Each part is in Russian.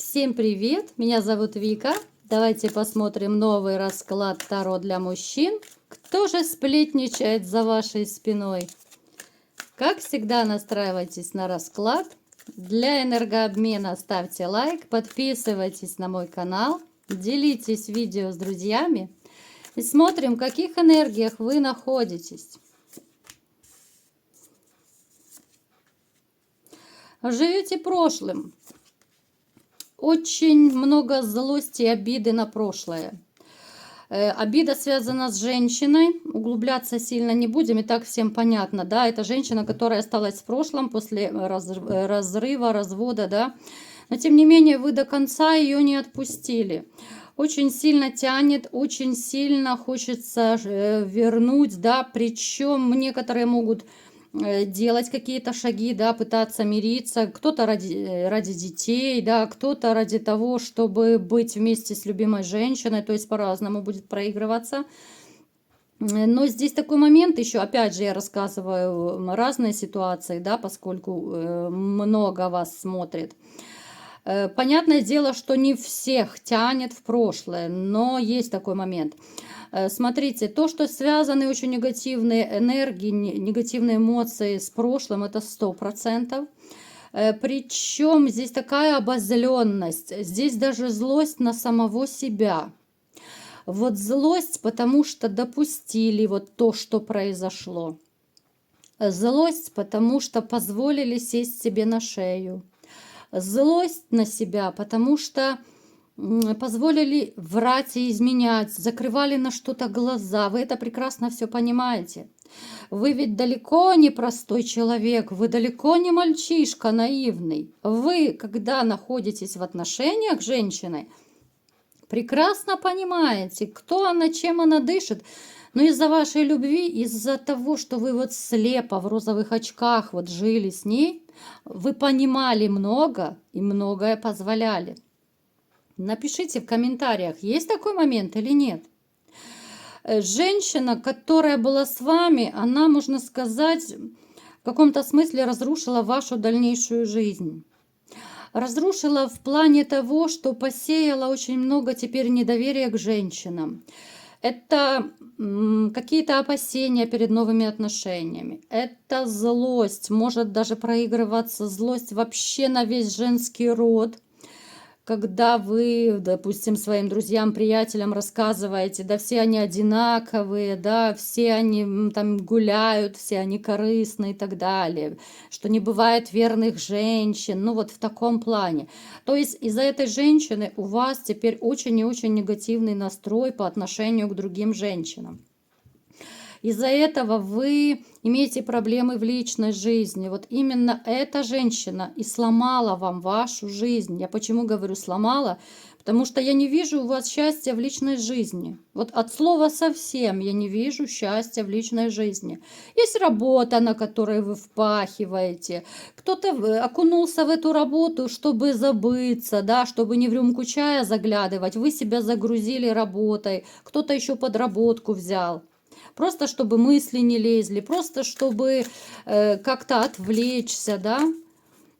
Всем привет! Меня зовут Вика. Давайте посмотрим новый расклад Таро для мужчин. Кто же сплетничает за вашей спиной? Как всегда, настраивайтесь на расклад. Для энергообмена ставьте лайк, подписывайтесь на мой канал, делитесь видео с друзьями и смотрим, в каких энергиях вы находитесь. Живете прошлым. Очень много злости и обиды на прошлое. Обида связана с женщиной. Углубляться сильно не будем, и так всем понятно, да. Это женщина, которая осталась в прошлом после разрыва, развода, да. Но тем не менее вы до конца ее не отпустили. Очень сильно тянет, очень сильно хочется вернуть, да. Причем некоторые могут делать какие-то шаги, да, пытаться мириться, кто-то ради детей, да, кто-то ради того, чтобы быть вместе с любимой женщиной, то есть по-разному будет проигрываться. Но здесь такой момент еще, опять же, я рассказываю разные ситуации, да, поскольку много вас смотрит. Понятное дело, что не всех тянет в прошлое, но есть такой момент. Смотрите, то, что связаны очень негативные энергии, негативные эмоции с прошлым, это 100%. Причем здесь такая обозленность, здесь даже злость на самого себя. Вот злость, потому что допустили вот то, что произошло. Злость, потому что позволили сесть себе на шею. Злость на себя, потому что позволили врать и изменять, закрывали на что-то глаза. Вы это прекрасно все понимаете. Вы ведь далеко не простой человек, вы далеко не мальчишка наивный. Вы, когда находитесь в отношениях с женщиной, прекрасно понимаете, кто она, чем она дышит. Но из-за вашей любви, из-за того, что вы вот слепо в розовых очках вот жили с ней, вы понимали много и многое позволяли. Напишите в комментариях, есть такой момент или нет. Женщина, которая была с вами, она, можно сказать, в каком-то смысле разрушила вашу дальнейшую жизнь. Разрушила в плане того, что посеяла очень много теперь недоверия к женщинам. Это какие-то опасения перед новыми отношениями. Это злость, может даже проигрываться злость вообще на весь женский род. Когда вы, допустим, своим друзьям, приятелям рассказываете, да все они одинаковые, да, все они там гуляют, все они корыстные и так далее, что не бывает верных женщин, ну вот в таком плане. То есть из-за этой женщины у вас теперь очень и очень негативный настрой по отношению к другим женщинам. Из-за этого вы имеете проблемы в личной жизни. Вот именно эта женщина и сломала вам вашу жизнь. Я почему говорю сломала? Потому что я не вижу у вас счастья в личной жизни. Вот от слова совсем я не вижу счастья в личной жизни. Есть работа, на которой вы впахиваете. Кто-то окунулся в эту работу, чтобы забыться, да, чтобы не в рюмку чая заглядывать. Вы себя загрузили работой. Кто-то еще подработку взял. Просто чтобы мысли не лезли, просто чтобы как-то отвлечься, да.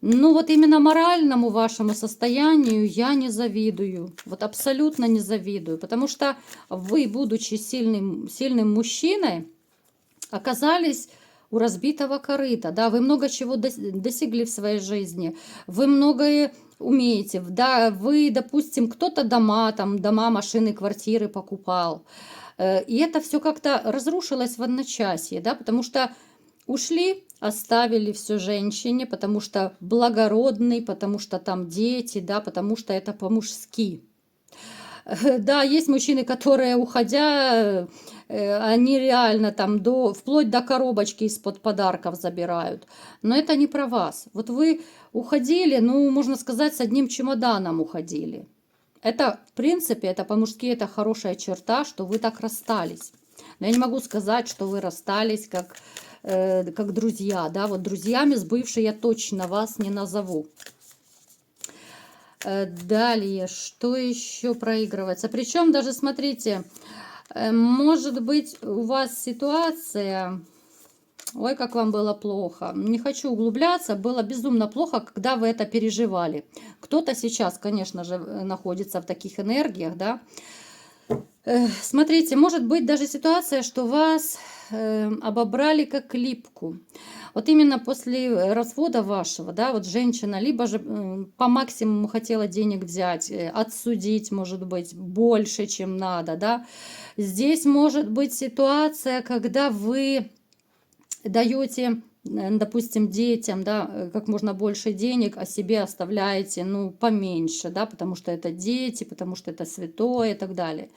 Ну вот именно моральному вашему состоянию я не завидую, вот абсолютно не завидую, потому что вы, будучи сильным мужчиной, оказались у разбитого корыта, да, вы много чего достигли в своей жизни, вы многое умеете, да, вы, допустим, кто-то дома, машины, квартиры покупал, и это все как-то разрушилось в одночасье, да, потому что ушли, оставили все женщине, потому что благородный, потому что там дети, да, потому что это по-мужски. Да, есть мужчины, которые, уходя, они реально там вплоть до коробочки из-под подарков забирают. Но это не про вас. Вот вы уходили, ну, можно сказать, с одним чемоданом уходили. Это, в принципе, это по-мужски, это хорошая черта, что вы так расстались. Но я не могу сказать, что вы расстались как друзья. Да? Вот друзьями с бывшей я точно вас не назову. Далее, что еще проигрывается? Причем даже, смотрите, может быть у вас ситуация, Ой, как вам было плохо. Не хочу углубляться, было безумно плохо, когда вы это переживали. Кто-то сейчас, конечно же, находится в таких энергиях, да. Смотрите, может быть даже ситуация, что вас обобрали как липку. Вот именно после развода вашего, да, вот женщина либо же по максимуму хотела денег взять, отсудить, может быть, больше, чем надо, да. Здесь может быть ситуация, когда вы даете, допустим, детям, да, как можно больше денег, а себе оставляете, ну, поменьше, да, потому что это дети, потому что это святое и так далее.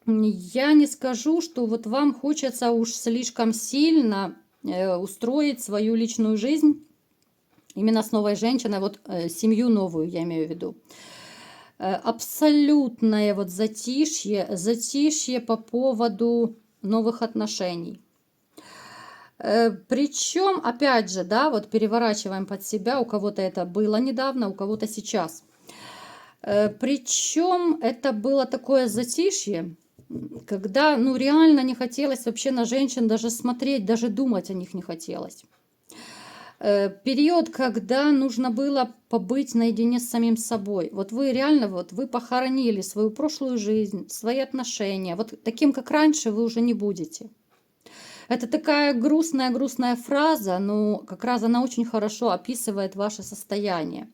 Я не скажу, что вот вам хочется уж слишком сильно устроить свою личную жизнь именно с новой женщиной, вот семью новую я имею в виду. Абсолютное вот затишье по поводу новых отношений. Причем, опять же, да, вот переворачиваем под себя, у кого-то это было недавно, у кого-то сейчас. Причем это было такое затишье, когда, ну, реально не хотелось вообще на женщин даже смотреть, даже думать о них не хотелось. Период, когда нужно было побыть наедине с самим собой. Вот вы реально, вот вы похоронили свою прошлую жизнь, свои отношения. Вот таким, как раньше, вы уже не будете. Это такая грустная фраза, но как раз она очень хорошо описывает ваше состояние.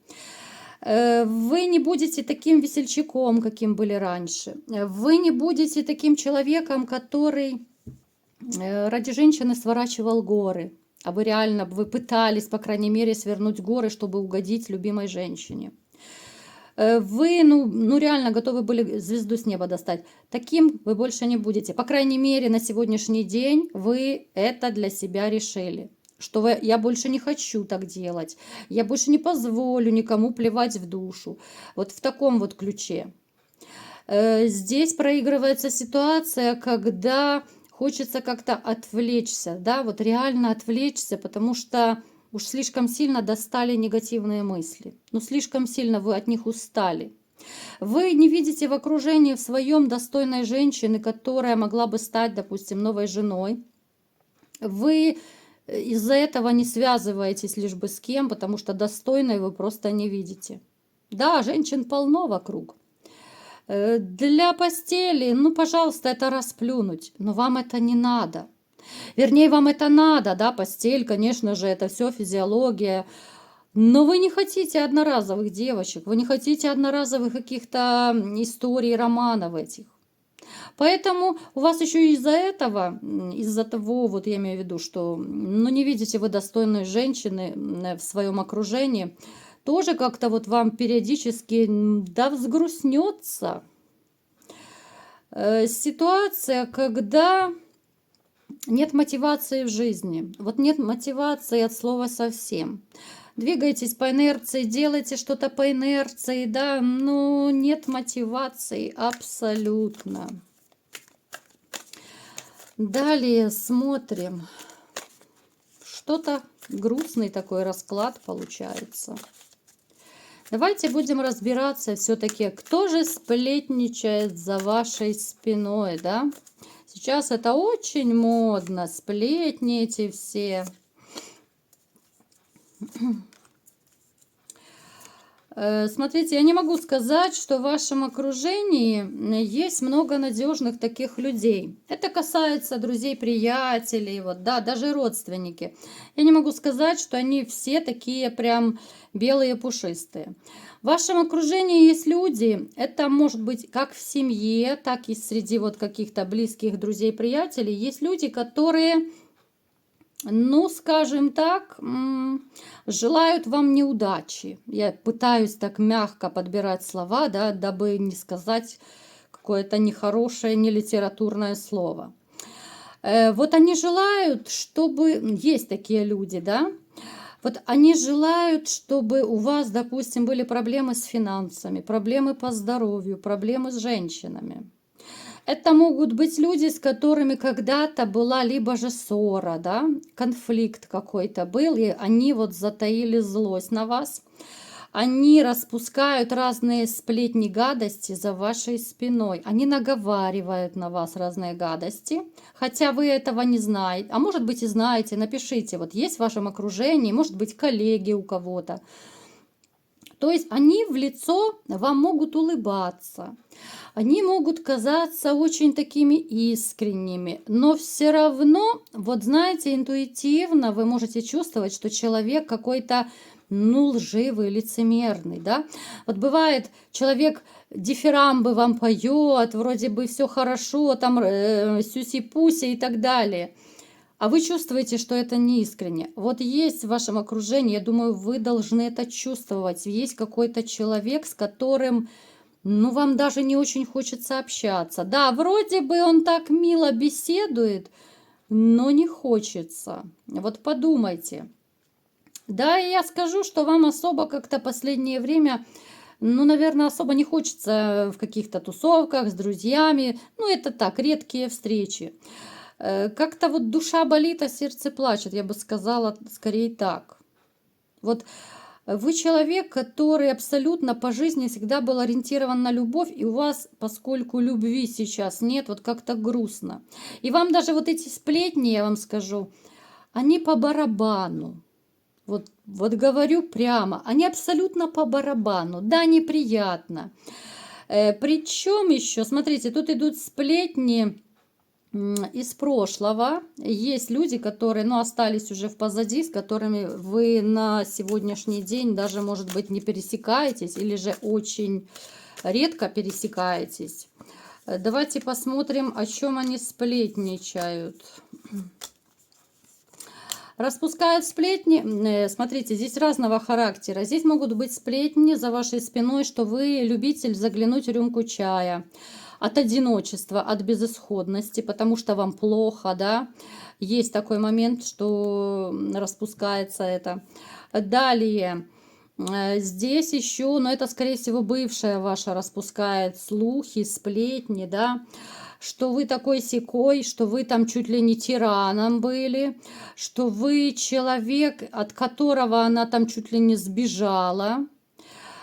Вы не будете таким весельчаком, каким были раньше. Вы не будете таким человеком, который ради женщины сворачивал горы. А вы реально, вы пытались, по крайней мере, свернуть горы, чтобы угодить любимой женщине. Вы, ну реально готовы были звезду с неба достать. Таким вы больше не будете. По крайней мере, на сегодняшний день вы это для себя решили. Что я больше не хочу так делать. Я больше не позволю никому плевать в душу. Вот в таком вот ключе. Здесь проигрывается ситуация, когда хочется как-то отвлечься. Да, вот реально отвлечься, потому что уж слишком сильно достали негативные мысли. Ну, слишком сильно вы от них устали. Вы не видите в окружении в своем достойной женщины, которая могла бы стать, допустим, новой женой. Вы из-за этого не связываетесь лишь бы с кем, потому что достойной вы просто не видите. Да, женщин полно вокруг. Для постели, ну, пожалуйста, это расплюнуть, но вам это не надо. Вернее, вам это надо, да, постель, конечно же, это все физиология. Но вы не хотите одноразовых девочек, вы не хотите одноразовых каких-то историй, романов этих. Поэтому у вас еще из-за этого, из-за того, вот я имею в виду, что ну, не видите вы достойной женщины в своем окружении, тоже как-то вот вам периодически, да, взгрустнется. Ситуация, когда нет мотивации в жизни. Вот нет мотивации от слова совсем. Двигайтесь по инерции, делайте что-то по инерции, да, но нет мотивации абсолютно. Далее смотрим. Что-то грустный такой расклад получается. Давайте будем разбираться все-таки, кто же сплетничает за вашей спиной, да? Сейчас это очень модно, сплетни эти все. Смотрите, я не могу сказать, что в вашем окружении есть много надежных таких людей. Это касается друзей, приятелей, вот, да, даже родственники. Я не могу сказать, что они все такие прям белые, пушистые. В вашем окружении есть люди, это может быть как в семье, так и среди вот каких-то близких друзей, приятелей. Есть люди, которые, ну, скажем так, желают вам неудачи. Я пытаюсь так мягко подбирать слова, да, дабы не сказать какое-то нехорошее, нелитературное слово. Вот они желают, чтобы... Есть такие люди, да? Вот они желают, чтобы у вас, допустим, были проблемы с финансами, проблемы по здоровью, проблемы с женщинами. Это могут быть люди, с которыми когда-то была либо же ссора, да, конфликт какой-то был, и они вот затаили злость на вас. Они распускают разные сплетни, гадости за вашей спиной. Они наговаривают на вас разные гадости, хотя вы этого не знаете. А может быть и знаете, напишите, вот есть в вашем окружении, может быть коллеги у кого-то. То есть они в лицо вам могут улыбаться, они могут казаться очень такими искренними, но все равно, вот знаете, интуитивно вы можете чувствовать, что человек какой-то, ну, лживый, лицемерный, да. Вот бывает, человек дифирамбы вам поет, вроде бы все хорошо, там сюси-пуси и так далее. А вы чувствуете, что это не искренне. Вот есть в вашем окружении, я думаю, вы должны это чувствовать. Есть какой-то человек, с которым, ну, вам даже не очень хочется общаться. Да, вроде бы он так мило беседует, но не хочется. Вот подумайте. Да, и я скажу, что вам особо как-то последнее время, ну, наверное, особо не хочется в каких-то тусовках с друзьями. Ну, это так, редкие встречи. Как-то вот душа болит, а сердце плачет, я бы сказала, скорее так. Вот вы человек, который абсолютно по жизни всегда был ориентирован на любовь, и у вас, поскольку любви сейчас нет, вот как-то грустно. И вам даже вот эти сплетни, я вам скажу, они по барабану. Вот говорю прямо, они абсолютно по барабану. Да, неприятно. Причем еще, смотрите, тут идут сплетни из прошлого. Есть люди, которые, ну, остались уже в позади, с которыми вы на сегодняшний день даже, может быть, не пересекаетесь или же очень редко пересекаетесь. Давайте посмотрим, о чем они сплетничают. Распускают сплетни. Смотрите, здесь разного характера. Здесь могут быть сплетни за вашей спиной, что вы любитель заглянуть в рюмку чая. От одиночества, от безысходности, потому что вам плохо, да. Есть такой момент, что распускается это. Далее. Здесь еще, но это, скорее всего, бывшая ваша распускает слухи, сплетни, да, что вы такой-сякой, что вы там чуть ли не тираном были, что вы человек, от которого она там чуть ли не сбежала.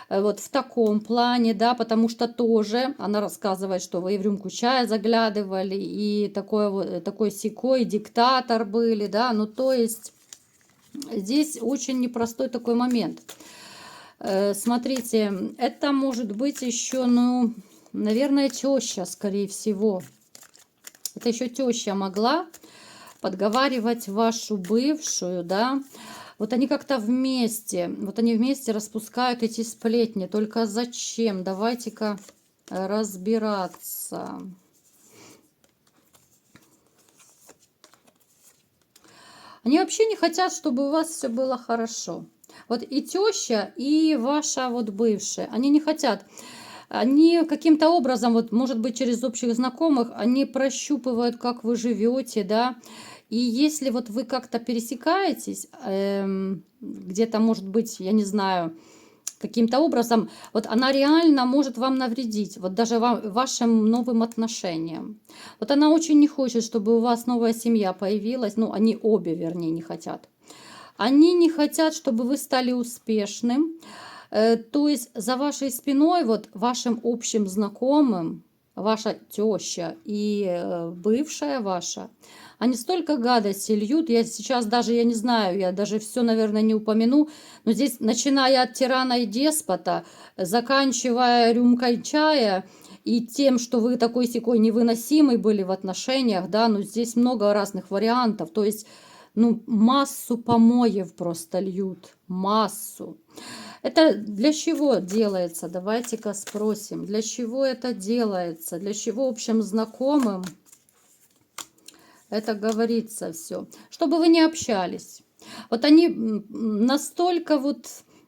Вот в таком плане, да, потому что тоже она рассказывает, что вы и в рюмку чая заглядывали, и такой-сякой диктатор были, да, ну то есть здесь очень непростой такой момент. Смотрите, это может быть еще, ну, наверное, теща, скорее всего. Это еще теща могла подговаривать вашу бывшую, да. Вот они как-то вместе, вот они вместе распускают эти сплетни. Только зачем? Давайте-ка разбираться. Они вообще не хотят, чтобы у вас все было хорошо. Вот и теща, и ваша вот бывшая, они не хотят. Они каким-то образом, вот может быть через общих знакомых, они прощупывают, как вы живете, да. И если вот вы как-то пересекаетесь, где-то, может быть, я не знаю, каким-то образом, вот она реально может вам навредить, вот даже вашим новым отношениям. Вот она очень не хочет, чтобы у вас новая семья появилась, ну, они обе, вернее, не хотят. Они не хотят, чтобы вы стали успешным. То есть за вашей спиной, вот вашим общим знакомым, ваша теща и бывшая ваша, они столько гадости льют. Я сейчас даже, я не знаю, я даже все, наверное, не упомяну. Но здесь, начиная от тирана и деспота, заканчивая рюмкой чая и тем, что вы такой-сякой невыносимый были в отношениях, да, но здесь много разных вариантов. То есть, ну, массу помоев просто льют, массу. Это для чего делается? Давайте-ка спросим. Для чего это делается? Для чего общим знакомым это говорится все? Чтобы вы не общались. Вот они настолько вот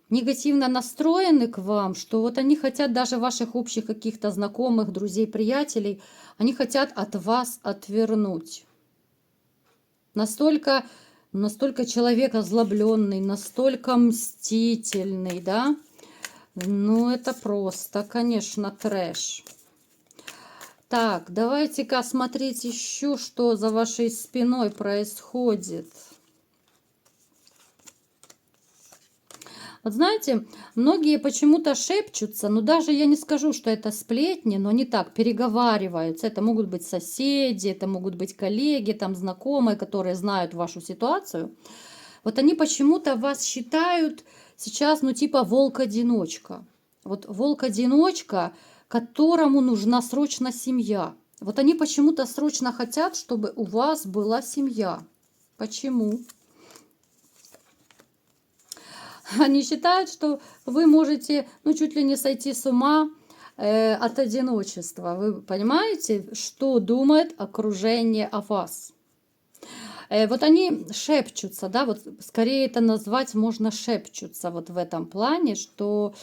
негативно настроены к вам, что вот они хотят даже ваших общих каких-то знакомых, друзей, приятелей, они хотят от вас отвернуть. Настолько человек озлобленный, настолько мстительный, да? Ну, это просто, конечно, трэш. Так, давайте-ка смотреть еще, что за вашей спиной происходит. Вот знаете, многие почему-то шепчутся, но даже я не скажу, что это сплетни, но они так переговариваются. Это могут быть соседи, это могут быть коллеги, там знакомые, которые знают вашу ситуацию. Вот они почему-то вас считают сейчас, ну типа волк-одиночка. Вот волк-одиночка, которому нужна срочно семья. Вот они почему-то срочно хотят, чтобы у вас была семья. Почему? Они считают, что вы можете, ну, чуть ли не сойти с ума от одиночества. Вы понимаете, что думает окружение о вас? Вот они шепчутся, да, вот скорее это назвать можно шепчутся вот в этом плане, что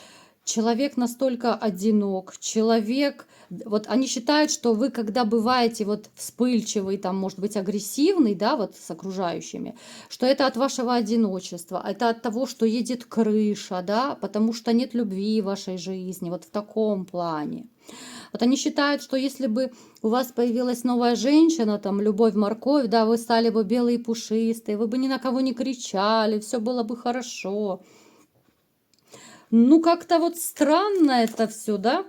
человек настолько одинок, человек, вот они считают, что вы, когда бываете вот вспыльчивый, там, может быть, агрессивный, да, вот с окружающими, что это от вашего одиночества, это от того, что едет крыша, да, потому что нет любви в вашей жизни, вот в таком плане. Вот они считают, что если бы у вас появилась новая женщина, там, любовь, морковь, да, вы стали бы белые и пушистые, вы бы ни на кого не кричали, все было бы хорошо. Ну, как-то вот странно это все, да?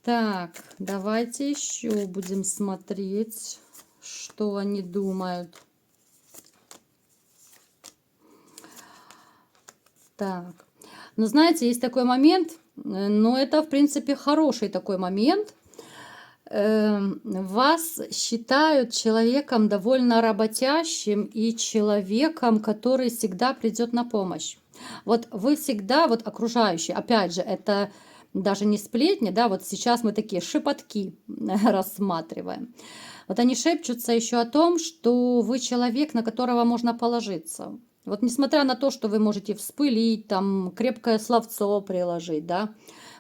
Так, давайте еще будем смотреть, что они думают. Так, ну, знаете, есть такой момент, но это, в принципе, хороший такой момент. Вас считают человеком довольно работящим и человеком, который всегда придет на помощь. Вот вы всегда, вот окружающие, опять же, это даже не сплетни, да, вот сейчас мы такие шепотки рассматриваем. Вот они шепчутся еще о том, что вы человек, на которого можно положиться. Вот несмотря на то, что вы можете вспылить, там, крепкое словцо приложить, да,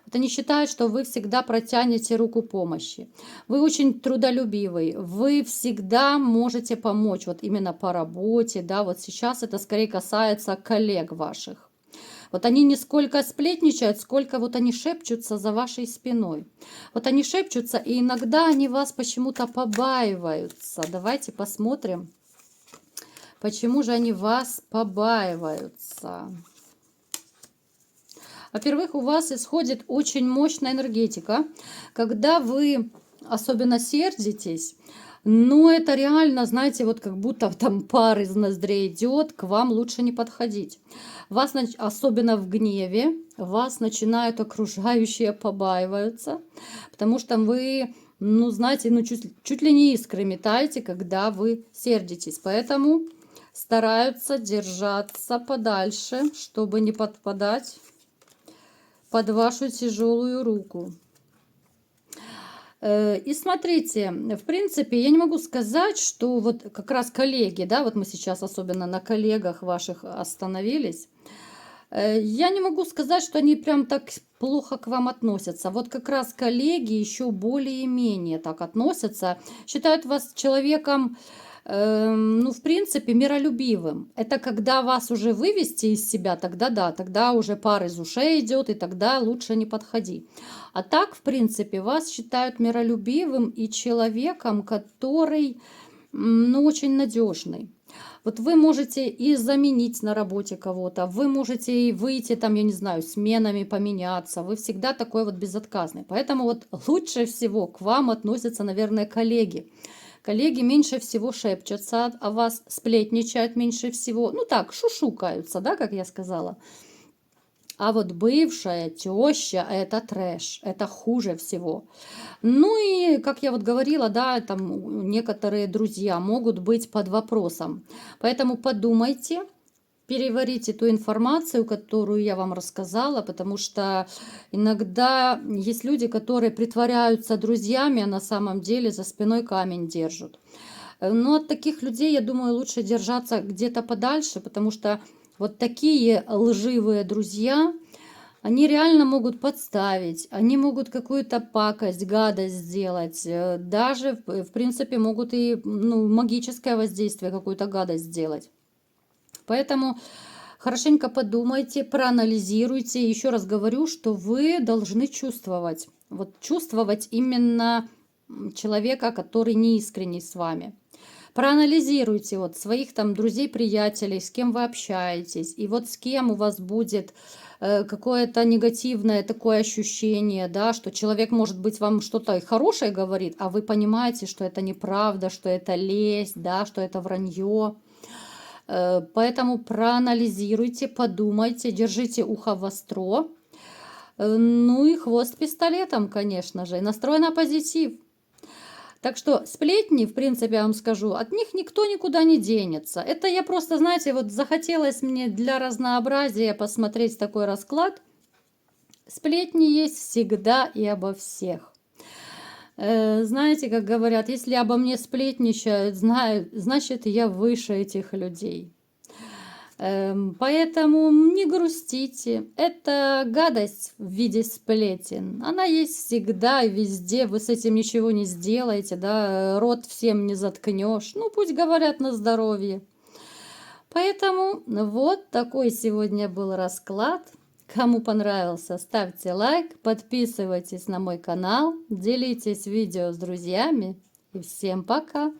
вот они считают, что вы всегда протянете руку помощи. Вы очень трудолюбивый, вы всегда можете помочь, вот именно по работе, да, вот сейчас это скорее касается коллег ваших. Вот они не сколько сплетничают, сколько вот они шепчутся за вашей спиной. Вот они шепчутся, и иногда они вас почему-то побаиваются. Давайте посмотрим, почему же они вас побаиваются. Во-первых, у вас исходит очень мощная энергетика. Когда вы особенно сердитесь, но это реально, знаете, вот как будто там пар из ноздрей идет, к вам лучше не подходить. Вас, особенно в гневе, вас начинают окружающие побаиваются, потому что вы, ну, знаете, ну, чуть ли не искры метаете, когда вы сердитесь. Поэтому стараются держаться подальше, чтобы не подпадать под вашу тяжелую руку. И смотрите, в принципе, я не могу сказать, что вот как раз коллеги, да, вот мы сейчас особенно на коллегах ваших остановились, я не могу сказать, что они прям так плохо к вам относятся. Вот как раз коллеги еще более-менее так относятся, считают вас человеком, ну, в принципе, миролюбивым. Это когда вас уже вывести из себя, тогда да, тогда уже пар из ушей идет, и тогда лучше не подходи. А так, в принципе, вас считают миролюбивым и человеком, который, ну, очень надежный. Вот вы можете и заменить на работе кого-то, вы можете и выйти там, я не знаю, сменами поменяться. Вы всегда такой вот безотказный. Поэтому вот лучше всего к вам относятся, наверное, коллеги. Коллеги меньше всего шепчутся о вас, сплетничают меньше всего. Ну так, шушукаются, да, как я сказала. А вот бывшая теща – это трэш, это хуже всего. Ну и, как я вот говорила, да, там некоторые друзья могут быть под вопросом. Поэтому подумайте, переварите ту информацию, которую я вам рассказала, потому что иногда есть люди, которые притворяются друзьями, а на самом деле за спиной камень держат. Но от таких людей, я думаю, лучше держаться где-то подальше, потому что вот такие лживые друзья, они реально могут подставить, они могут какую-то пакость, гадость сделать, даже, в принципе, могут и, ну, магическое воздействие, какую-то гадость сделать. Поэтому хорошенько подумайте, проанализируйте. Еще раз говорю, что вы должны чувствовать. Вот чувствовать именно человека, который не искренний с вами. Проанализируйте вот своих там друзей, приятелей, с кем вы общаетесь, и вот с кем у вас будет какое-то негативное такое ощущение, да, что человек, может быть, вам что-то хорошее говорит, а вы понимаете, что это неправда, что это лесть, да, что это вранье. Поэтому проанализируйте, подумайте, держите ухо востро. Ну и хвост пистолетом, конечно же, и настрой на позитив. Так что сплетни, в принципе, я вам скажу, от них никто никуда не денется. Это я просто, знаете, вот захотелось мне для разнообразия посмотреть такой расклад. Сплетни есть всегда и обо всех. Знаете, как говорят, если обо мне сплетничают, значит, я выше этих людей. Поэтому не грустите. Это гадость в виде сплетен. Она есть всегда и везде. Вы с этим ничего не сделаете, да, рот всем не заткнешь. Ну, пусть говорят на здоровье. Поэтому вот такой сегодня был расклад. Кому понравился, ставьте лайк, подписывайтесь на мой канал, делитесь видео с друзьями. И всем пока!